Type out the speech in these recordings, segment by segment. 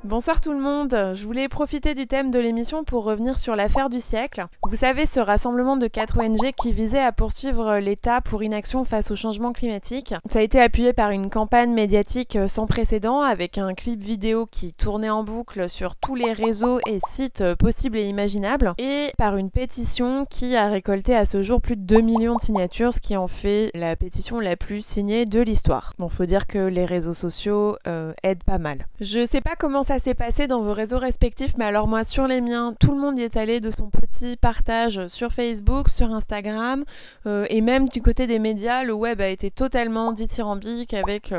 Bonsoir tout le monde, je voulais profiter du thème de l'émission pour revenir sur l'affaire du siècle. Vous savez, ce rassemblement de 4 ONG qui visait à poursuivre l'État pour inaction face au changement climatique. Ça a été appuyé par une campagne médiatique sans précédent avec un clip vidéo qui tournait en boucle sur tous les réseaux et sites possibles et imaginables et par une pétition qui a récolté à ce jour plus de 2 millions de signatures, ce qui en fait la pétition la plus signée de l'histoire. Bon, faut dire que les réseaux sociaux aident pas mal. Je sais pas comment ça s'est passé dans vos réseaux respectifs, mais alors moi sur les miens, tout le monde y est allé de son petit partage sur Facebook, sur Instagram, et même du côté des médias, le web a été totalement dithyrambique avec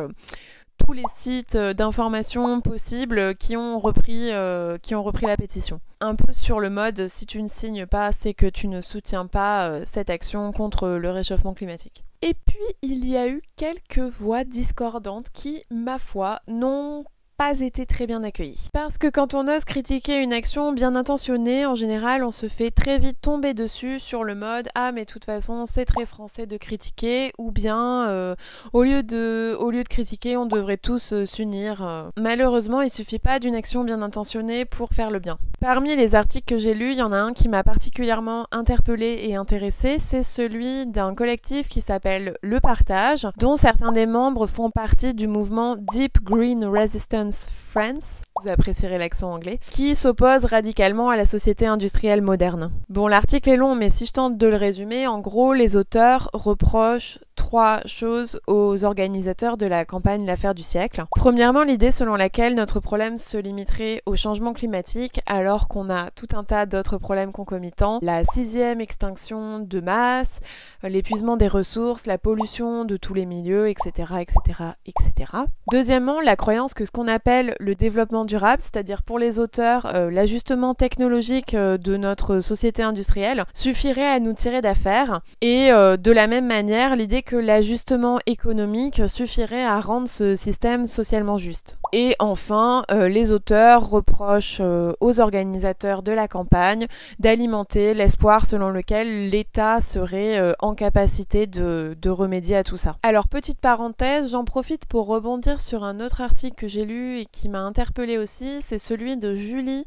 tous les sites d'information possibles qui ont repris la pétition. Un peu sur le mode, si tu ne signes pas, c'est que tu ne soutiens pas cette action contre le réchauffement climatique. Et puis, il y a eu quelques voix discordantes qui, ma foi, n'ont pas été très bien accueillis. Parce que quand on ose critiquer une action bien intentionnée, en général, on se fait très vite tomber dessus sur le mode « Ah, mais de toute façon, c'est très français de critiquer » ou bien au lieu de critiquer, on devrait tous s'unir. Malheureusement, il suffit pas d'une action bien intentionnée pour faire le bien. Parmi les articles que j'ai lus, il y en a un qui m'a particulièrement interpellée et intéressée, c'est celui d'un collectif qui s'appelle Le Partage, dont certains des membres font partie du mouvement Deep Green Resistance France, vous apprécierez l'accent anglais, qui s'oppose radicalement à la société industrielle moderne. Bon, l'article est long, mais si je tente de le résumer, en gros, les auteurs reprochent 3 choses aux organisateurs de la campagne L'affaire du siècle. Premièrement, l'idée selon laquelle notre problème se limiterait au changement climatique alors qu'on a tout un tas d'autres problèmes concomitants, la 6e extinction de masse, l'épuisement des ressources, la pollution de tous les milieux, etc., etc., etc. Deuxièmement, la croyance que ce qu'on appelle le développement durable, c'est-à-dire pour les auteurs l'ajustement technologique de notre société industrielle, suffirait à nous tirer d'affaire. Et de la même manière, l'idée que l'ajustement économique suffirait à rendre ce système socialement juste. Et enfin, les auteurs reprochent aux organisateurs de la campagne d'alimenter l'espoir selon lequel l'État serait en capacité de remédier à tout ça. Alors, petite parenthèse, j'en profite pour rebondir sur un autre article que j'ai lu et qui m'a interpellée aussi, c'est celui de Julie,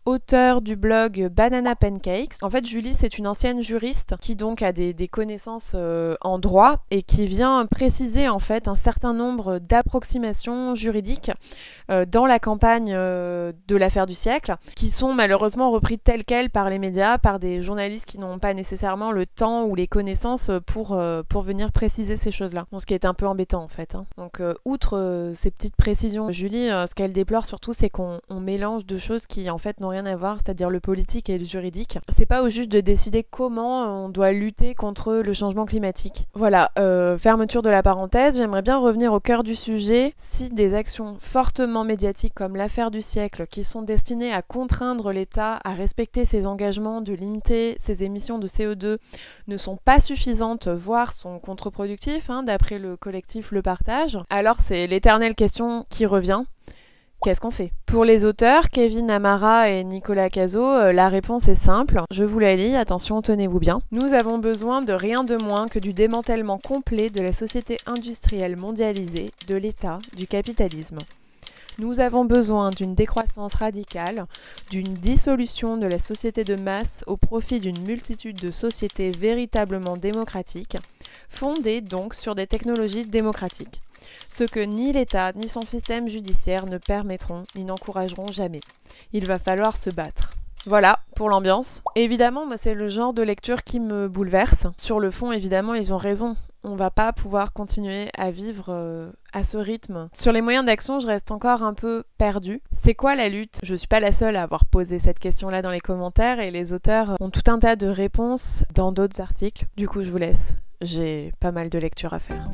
auteure du blog Banana Pancakes. En fait, Julie, c'est une ancienne juriste qui donc a des connaissances en droit et qui vient préciser en fait un certain nombre d'approximations juridiques dans la campagne de l'affaire du siècle, qui sont malheureusement repris telles quelles par les médias, par des journalistes qui n'ont pas nécessairement le temps ou les connaissances pour venir préciser ces choses-là. Bon, ce qui est un peu embêtant en fait. Donc, outre ces petites précisions, Julie, ce qu'elle déplore surtout, c'est qu'on mélange deux choses qui en fait n'ont rien à voir, c'est-à-dire le politique et le juridique. C'est pas au juge de décider comment on doit lutter contre le changement climatique. Voilà, fermeture de la parenthèse, j'aimerais bien revenir au cœur du sujet. Si des actions fortement médiatiques comme l'affaire du siècle, qui sont destinées à contraindre l'État à respecter ses engagements de limiter ses émissions de CO2, ne sont pas suffisantes, voire sont contre-productifs, d'après le collectif Le Partage, alors c'est l'éternelle question qui revient. Qu'est-ce qu'on fait? Pour les auteurs, Kevin Amara et Nicolas Cazot, la réponse est simple. Je vous la lis, attention, tenez-vous bien. Nous avons besoin de rien de moins que du démantèlement complet de la société industrielle mondialisée, de l'État, du capitalisme. Nous avons besoin d'une décroissance radicale, d'une dissolution de la société de masse au profit d'une multitude de sociétés véritablement démocratiques, fondées donc sur des technologies démocratiques. Ce que ni l'État ni son système judiciaire ne permettront ni n'encourageront jamais. Il va falloir se battre. Voilà, pour l'ambiance. Évidemment, moi, c'est le genre de lecture qui me bouleverse. Sur le fond, évidemment, ils ont raison. On va pas pouvoir continuer à vivre à ce rythme. Sur les moyens d'action, je reste encore un peu perdue. C'est quoi la lutte? Je suis pas la seule à avoir posé cette question-là dans les commentaires et les auteurs ont tout un tas de réponses dans d'autres articles. Du coup, je vous laisse. J'ai pas mal de lectures à faire.